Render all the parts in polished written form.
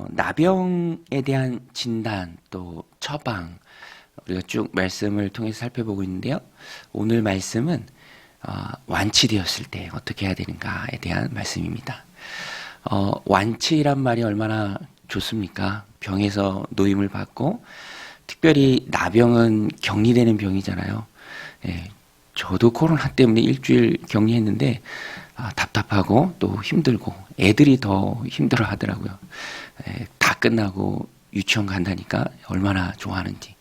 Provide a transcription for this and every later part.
나병에 대한 진단 또 처방 우리가 쭉 말씀을 통해서 살펴보고 있는데요. 오늘 말씀은 완치되었을 때 어떻게 해야 되는가에 대한 말씀입니다. 완치란 말이 얼마나 좋습니까? 병에서 노임을 받고 특별히 나병은 격리되는 병이잖아요. 예, 저도 코로나 때문에 일주일 격리했는데 답답하고 또 힘들고 애들이 더 힘들어 하더라고요. 다 끝나고 유치원 간다니까 얼마나 좋아하는지.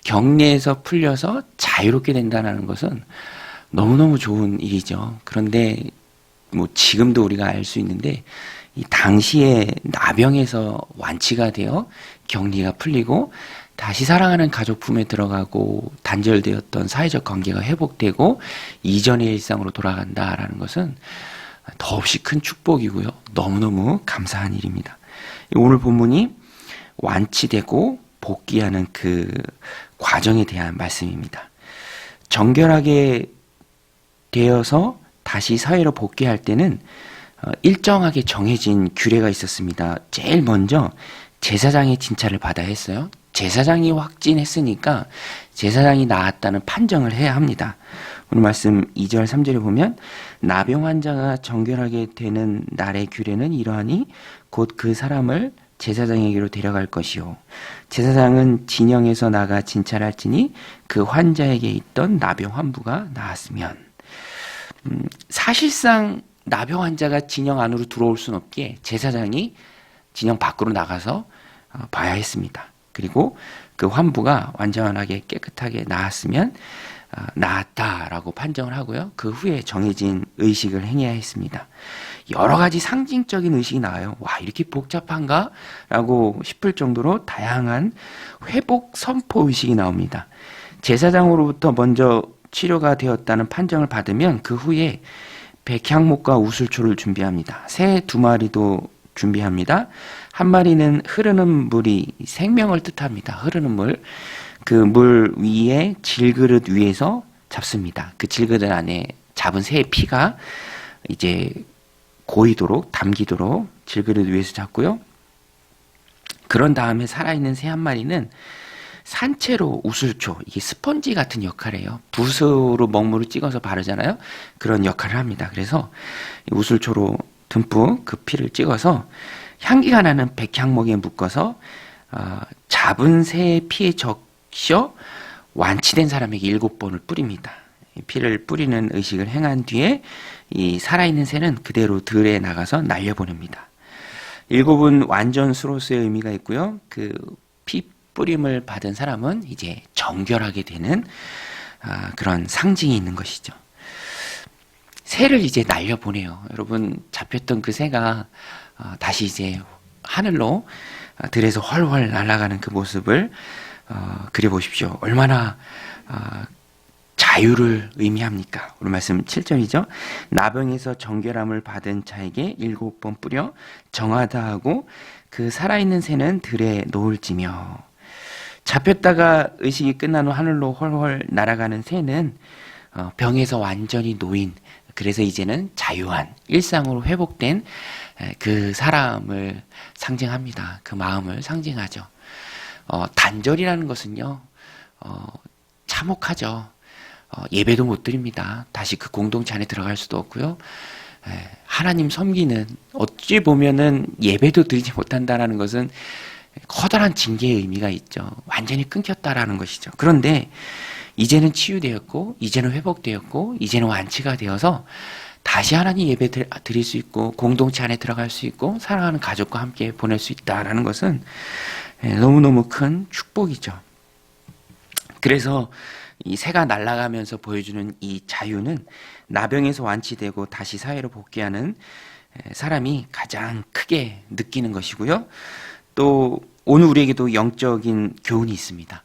격리에서 풀려서 자유롭게 된다는 것은 너무너무 좋은 일이죠. 그런데 뭐 지금도 우리가 알 수 있는데 이 당시에 나병에서 완치가 되어 격리가 풀리고 다시 사랑하는 가족 품에 들어가고 단절되었던 사회적 관계가 회복되고 이전의 일상으로 돌아간다라는 것은 더없이 큰 축복이고요. 너무너무 감사한 일입니다. 오늘 본문이 완치되고 복귀하는 그 과정에 대한 말씀입니다. 정결하게 되어서 다시 사회로 복귀할 때는 일정하게 정해진 규례가 있었습니다. 제일 먼저 제사장의 진찰을 받아야 했어요. 제사장이 확진했으니까 제사장이 나았다는 판정을 해야 합니다. 오늘 말씀 2절 3절에 보면 나병 환자가 정결하게 되는 날의 규례는 이러하니 곧 그 사람을 제사장에게로 데려갈 것이요 제사장은 진영에서 나가 진찰할지니 그 환자에게 있던 나병 환부가 나았으면 사실상 나병 환자가 진영 안으로 들어올 수는 없게 제사장이 진영 밖으로 나가서 봐야 했습니다. 그리고 그 환부가 완전하게 깨끗하게 나았으면 나았다라고 판정을 하고요. 그 후에 정해진 의식을 행해야 했습니다. 여러 가지 상징적인 의식이 나와요. 와, 이렇게 복잡한가? 라고 싶을 정도로 다양한 회복 선포 의식이 나옵니다. 제사장으로부터 먼저 치료가 되었다는 판정을 받으면 그 후에 백향목과 우슬초를 준비합니다. 새 2마리도 준비합니다. 한 마리는 흐르는 물이 생명을 뜻합니다. 흐르는 물. 그 물 위에 질그릇 위에서 잡습니다. 그 질그릇 안에 잡은 새의 피가 이제 고이도록 담기도록 질그릇 위에서 잡고요. 그런 다음에 살아있는 새 한 마리는 산채로 우슬초, 이게 스펀지 같은 역할이에요. 붓으로 먹물을 찍어서 바르잖아요. 그런 역할을 합니다. 그래서 우슬초로 듬뿍 그 피를 찍어서 향기가 나는 백향목에 묶어서 잡은 새의 피에 적셔 완치된 사람에게 7번을 뿌립니다. 피를 뿌리는 의식을 행한 뒤에 이 살아있는 새는 그대로 들에 나가서 날려보냅니다. 7은 완전수로서의 의미가 있고요. 그 피 뿌림을 받은 사람은 이제 정결하게 되는 그런 상징이 있는 것이죠. 새를 이제 날려보내요. 여러분 잡혔던 그 새가 다시 이제 하늘로 들에서 훨훨 날아가는 그 모습을 그려보십시오. 얼마나 자유를 의미합니까? 오늘 말씀 7절이죠. 나병에서 정결함을 받은 자에게 7번 뿌려 정하다 하고 그 살아있는 새는 들에 놓을지며. 잡혔다가 의식이 끝난 후 하늘로 훨훨 날아가는 새는 병에서 완전히 놓인, 그래서 이제는 자유한 일상으로 회복된 그 사람을 상징합니다. 그 마음을 상징하죠. 단절이라는 것은요, 참혹하죠. 예배도 못 드립니다. 다시 그 공동체 안에 들어갈 수도 없고요. 하나님 섬기는, 어찌 보면은 예배도 드리지 못한다라는 것은 커다란 징계의 의미가 있죠. 완전히 끊겼다라는 것이죠. 그런데 이제는 치유되었고, 이제는 회복되었고, 이제는 완치가 되어서 다시 하나님 예배 드릴 수 있고, 공동체 안에 들어갈 수 있고, 사랑하는 가족과 함께 보낼 수 있다라는 것은 너무너무 큰 축복이죠. 그래서 이 새가 날아가면서 보여주는 이 자유는 나병에서 완치되고 다시 사회로 복귀하는 사람이 가장 크게 느끼는 것이고요. 또 오늘 우리에게도 영적인 교훈이 있습니다.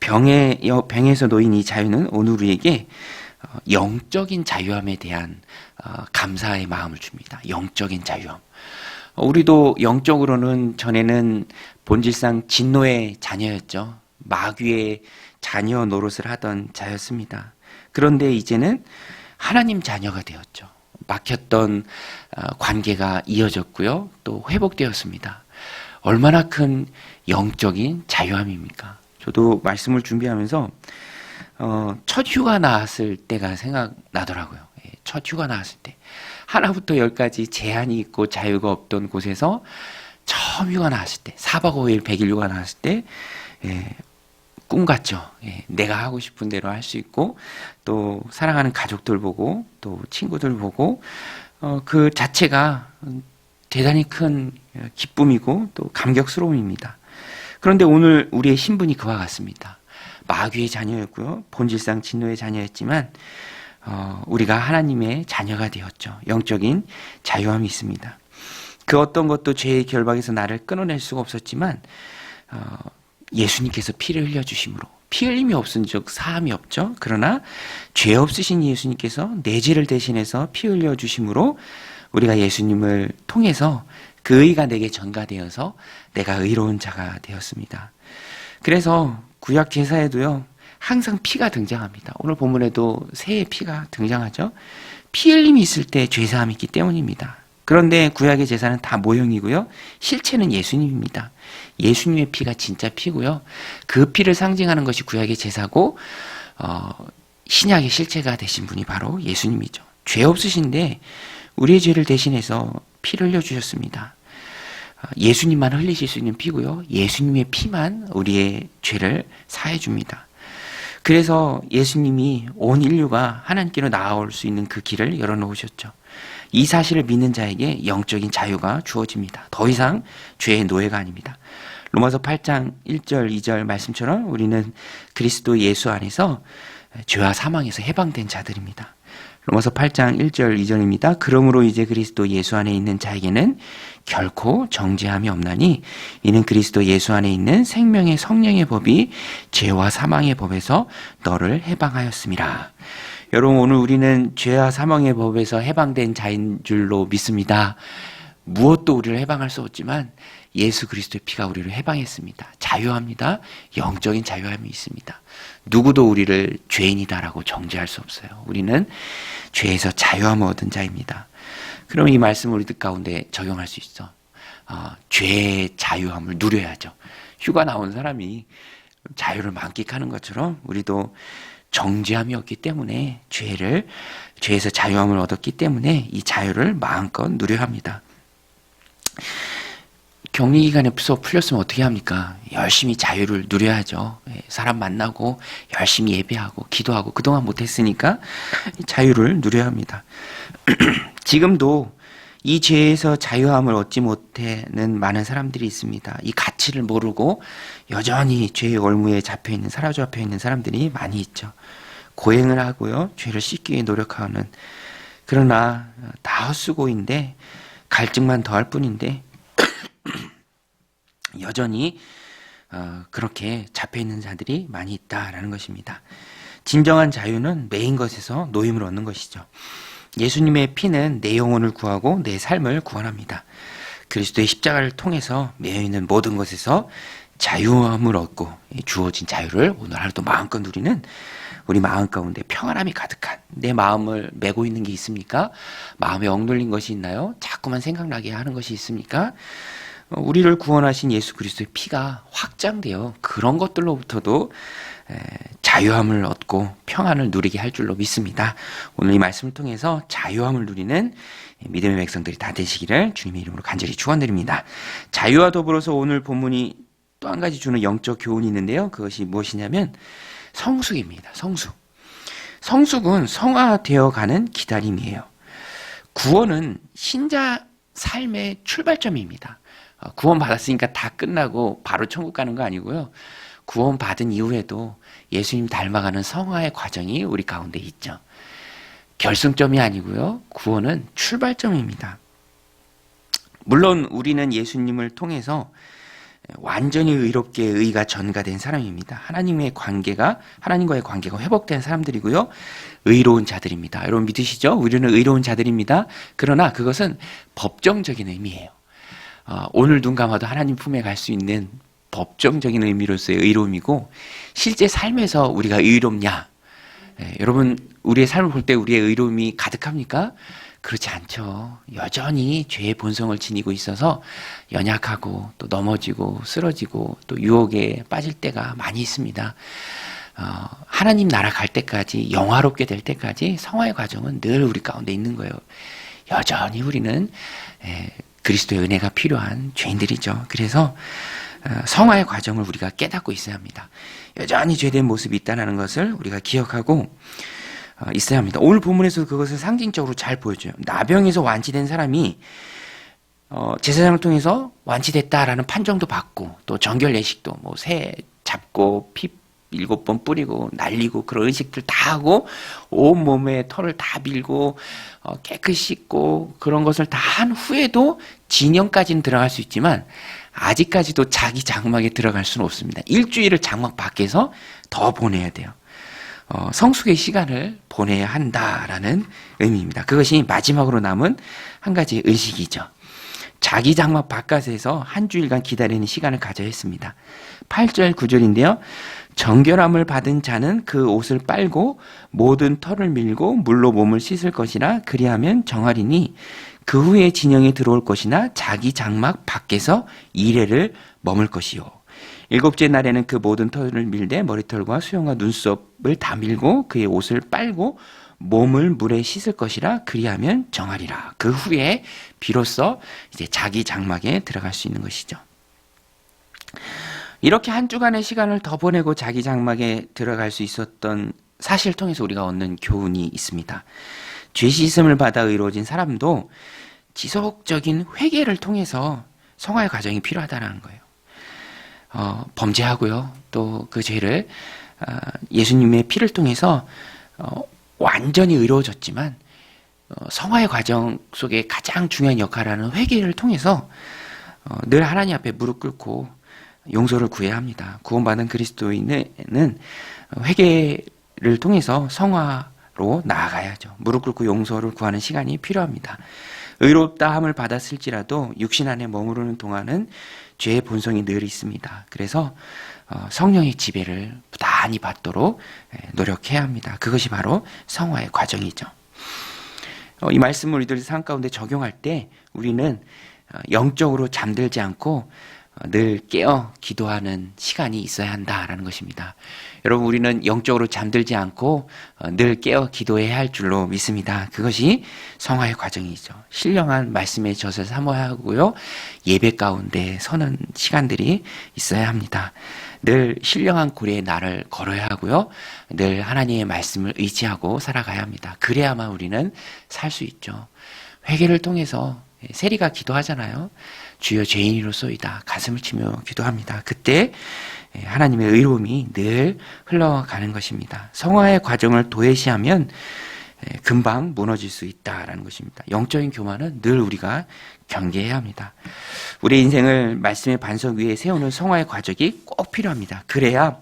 병에서 놓인 이 자유는 오늘 우리에게 영적인 자유함에 대한 감사의 마음을 줍니다. 영적인 자유함. 우리도 영적으로는 전에는 본질상 진노의 자녀였죠. 마귀의 자녀 노릇을 하던 자였습니다. 그런데 이제는 하나님 자녀가 되었죠. 막혔던 관계가 이어졌고요. 또 회복되었습니다. 얼마나 큰 영적인 자유함입니까? 저도 말씀을 준비하면서 첫 휴가 나왔을 때가 생각나더라고요. 첫 휴가 나왔을 때 하나부터 열까지 제한이 있고 자유가 없던 곳에서 처음 휴가 나왔을 때 4박 5일 100일 휴가 나왔을 때 꿈 같죠. 내가 하고 싶은 대로 할 수 있고 또 사랑하는 가족들 보고 또 친구들 보고 그 자체가 대단히 큰 기쁨이고 또 감격스러움입니다. 그런데 오늘 우리의 신분이 그와 같습니다. 마귀의 자녀였고요. 본질상 진노의 자녀였지만 우리가 하나님의 자녀가 되었죠. 영적인 자유함이 있습니다. 그 어떤 것도 죄의 결박에서 나를 끊어낼 수가 없었지만 예수님께서 피를 흘려주심으로 피 흘림이 없은 즉 사함이 없죠. 그러나 죄 없으신 예수님께서 내 죄를 대신해서 피 흘려주심으로 우리가 예수님을 통해서 그 의가 내게 전가되어서 내가 의로운 자가 되었습니다. 그래서 구약 제사에도요 항상 피가 등장합니다. 오늘 본문에도 새의 피가 등장하죠. 피 흘림이 있을 때 죄사함이 있기 때문입니다. 그런데 구약의 제사는 다 모형이고요. 실체는 예수님입니다. 예수님의 피가 진짜 피고요. 그 피를 상징하는 것이 구약의 제사고 신약의 실체가 되신 분이 바로 예수님이죠. 죄 없으신데 우리의 죄를 대신해서 피를 흘려주셨습니다. 예수님만 흘리실 수 있는 피고요. 예수님의 피만 우리의 죄를 사해줍니다. 그래서 예수님이 온 인류가 하나님께로 나아올 수 있는 그 길을 열어놓으셨죠. 이 사실을 믿는 자에게 영적인 자유가 주어집니다. 더 이상 죄의 노예가 아닙니다. 로마서 8장 1절 2절 말씀처럼 우리는 그리스도 예수 안에서 죄와 사망에서 해방된 자들입니다. 로마서 8장 1절 2절입니다. 그러므로 이제 그리스도 예수 안에 있는 자에게는 결코 정죄함이 없나니 이는 그리스도 예수 안에 있는 생명의 성령의 법이 죄와 사망의 법에서 너를 해방하였음이라. 여러분, 오늘 우리는 죄와 사망의 법에서 해방된 자인 줄로 믿습니다. 무엇도 우리를 해방할 수 없지만 예수 그리스도의 피가 우리를 해방했습니다. 자유합니다. 영적인 자유함이 있습니다. 누구도 우리를 죄인이다라고 정죄할 수 없어요. 우리는 죄에서 자유함을 얻은 자입니다. 그럼 이 말씀을 우리들 가운데 적용할 수 있어. 죄의 자유함을 누려야죠. 휴가 나온 사람이 자유를 만끽하는 것처럼 우리도 정죄함이 없기 때문에 죄에서 자유함을 얻었기 때문에 이 자유를 마음껏 누려야 합니다. 격리기간에 풀렸으면 어떻게 합니까? 열심히 자유를 누려야죠. 사람 만나고 열심히 예배하고 기도하고 그동안 못했으니까 자유를 누려야 합니다. 지금도 이 죄에서 자유함을 얻지 못하는 많은 사람들이 있습니다. 이 가치를 모르고 여전히 죄의 올무에 사로잡혀 있는 사람들이 많이 있죠. 고행을 하고요. 죄를 씻기 위해 노력하는. 그러나 다 헛수고인데 갈증만 더할 뿐인데 여전히 그렇게 잡혀있는 자들이 많이 있다라는 것입니다. 진정한 자유는 매인 것에서 노임을 얻는 것이죠. 예수님의 피는 내 영혼을 구하고 내 삶을 구원합니다. 그리스도의 십자가를 통해서 매여있는 모든 것에서 자유함을 얻고 주어진 자유를 오늘 하루도 마음껏 누리는 우리 마음 가운데 평안함이 가득한 내 마음을 메고 있는 게 있습니까? 마음에 억눌린 것이 있나요? 자꾸만 생각나게 하는 것이 있습니까? 우리를 구원하신 예수 그리스도의 피가 확장되어 그런 것들로부터도 자유함을 얻고 평안을 누리게 할 줄로 믿습니다. 오늘 이 말씀을 통해서 자유함을 누리는 믿음의 백성들이 다 되시기를 주님의 이름으로 간절히 축원드립니다. 자유와 더불어서 오늘 본문이 또 한 가지 주는 영적 교훈이 있는데요. 그것이 무엇이냐면 성숙입니다. 성숙은 성화되어 가는 기다림이에요. 구원은 신자 삶의 출발점입니다. 구원 받았으니까 다 끝나고 바로 천국 가는 거 아니고요. 구원 받은 이후에도 예수님 닮아가는 성화의 과정이 우리 가운데 있죠. 결승점이 아니고요. 구원은 출발점입니다. 물론 우리는 예수님을 통해서 완전히 의롭게 의가 전가된 사람입니다. 하나님과의 관계가 회복된 사람들이고요. 의로운 자들입니다. 여러분 믿으시죠? 우리는 의로운 자들입니다. 그러나 그것은 법정적인 의미예요. 오늘 눈 감아도 하나님 품에 갈 수 있는 법정적인 의미로서의 의로움이고 실제 삶에서 우리가 의롭냐? 여러분 우리의 삶을 볼 때 우리의 의로움이 가득합니까? 그렇지 않죠. 여전히 죄의 본성을 지니고 있어서 연약하고 또 넘어지고 쓰러지고 또 유혹에 빠질 때가 많이 있습니다. 하나님 나라 갈 때까지, 영화롭게 될 때까지 성화의 과정은 늘 우리 가운데 있는 거예요. 여전히 우리는 그리스도의 은혜가 필요한 죄인들이죠. 그래서 성화의 과정을 우리가 깨닫고 있어야 합니다. 여전히 죄된 모습이 있다는 것을 우리가 기억하고 있어야 합니다. 오늘 본문에서 그것을 상징적으로 잘 보여줘요. 나병에서 완치된 사람이 제사장을 통해서 완치됐다라는 판정도 받고, 또 정결 예식도 뭐 새 잡고 피 7번 뿌리고 날리고 그런 의식들 다 하고 온몸에 털을 다 밀고 깨끗이 씻고 그런 것을 다 한 후에도 진영까지는 들어갈 수 있지만 아직까지도 자기 장막에 들어갈 수는 없습니다. 일주일을 장막 밖에서 더 보내야 돼요. 성숙의 시간을 보내야 한다라는 의미입니다. 그것이 마지막으로 남은 한 가지 의식이죠. 자기 장막 바깥에서 한 주일간 기다리는 시간을 가져야 했습니다. 8절 9절인데요. 정결함을 받은 자는 그 옷을 빨고 모든 털을 밀고 물로 몸을 씻을 것이라 그리하면 정하리니 그 후에 진영에 들어올 것이나 자기 장막 밖에서 이레를 머물 것이요. 7째 날에는 그 모든 털을 밀되 머리털과 수염과 눈썹을 다 밀고 그의 옷을 빨고 몸을 물에 씻을 것이라 그리하면 정하리라. 그 후에 비로소 이제 자기 장막에 들어갈 수 있는 것이죠. 이렇게 한 주간의 시간을 더 보내고 자기 장막에 들어갈 수 있었던 사실을 통해서 우리가 얻는 교훈이 있습니다. 죄 씻음을 받아 의로워진 사람도 지속적인 회개를 통해서 성화의 과정이 필요하다는 거예요. 범죄하고요. 또 그 죄를 예수님의 피를 통해서 완전히 의로워졌지만 성화의 과정 속에 가장 중요한 역할을 하는 회개를 통해서 늘 하나님 앞에 무릎 꿇고 용서를 구해야 합니다. 구원받은 그리스도인은 회개를 통해서 성화로 나아가야죠. 무릎 꿇고 용서를 구하는 시간이 필요합니다. 의롭다 함을 받았을지라도 육신 안에 머무르는 동안은 죄의 본성이 늘 있습니다. 그래서 성령의 지배를 부단히 받도록 노력해야 합니다. 그것이 바로 성화의 과정이죠. 이 말씀을 우리들 삶 가운데 적용할 때 우리는 영적으로 잠들지 않고 늘 깨어 기도하는 시간이 있어야 한다라는 것입니다. 여러분, 우리는 영적으로 잠들지 않고 늘 깨어 기도해야 할 줄로 믿습니다. 그것이 성화의 과정이죠. 신령한 말씀의 젖을 삼아야 하고요. 예배 가운데 서는 시간들이 있어야 합니다. 늘 신령한 고리에 나를 걸어야 하고요. 늘 하나님의 말씀을 의지하고 살아가야 합니다. 그래야만 우리는 살 수 있죠. 회개를 통해서 세리가 기도하잖아요. 주여 죄인이로소이다. 가슴을 치며 기도합니다. 그때 하나님의 의로움이 늘 흘러가는 것입니다. 성화의 과정을 도외시하면 금방 무너질 수 있다라는 것입니다. 영적인 교만은 늘 우리가 경계해야 합니다. 우리의 인생을 말씀의 반석 위에 세우는 성화의 과정이 꼭 필요합니다. 그래야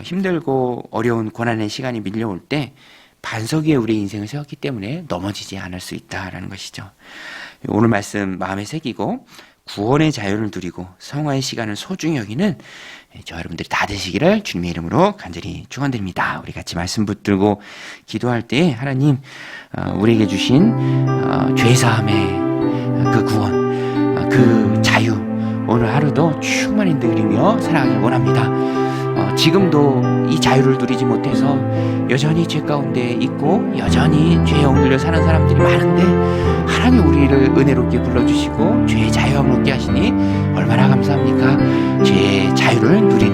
힘들고 어려운 고난의 시간이 밀려올 때 반석 위에 우리의 인생을 세웠기 때문에 넘어지지 않을 수 있다라는 것이죠. 오늘 말씀 마음에 새기고 구원의 자유를 누리고 성화의 시간을 소중히 여기는 저 여러분들이 다 되시기를 주님의 이름으로 간절히 축원드립니다. 우리 같이 말씀 붙들고 기도할 때 하나님 우리에게 주신 죄사함의 그 구원, 그 자유 오늘 하루도 충만히 누리며 살아가길 원합니다. 지금도 이 자유를 누리지 못해서 여전히 죄 가운데 있고 여전히 죄에 엉들려 사는 사람들이 많은데 하나님 우리를 은혜롭게 불러주시고 죄의 자유함을 얻게 하시니 얼마나 감사합니까? 죄의 자유를 누리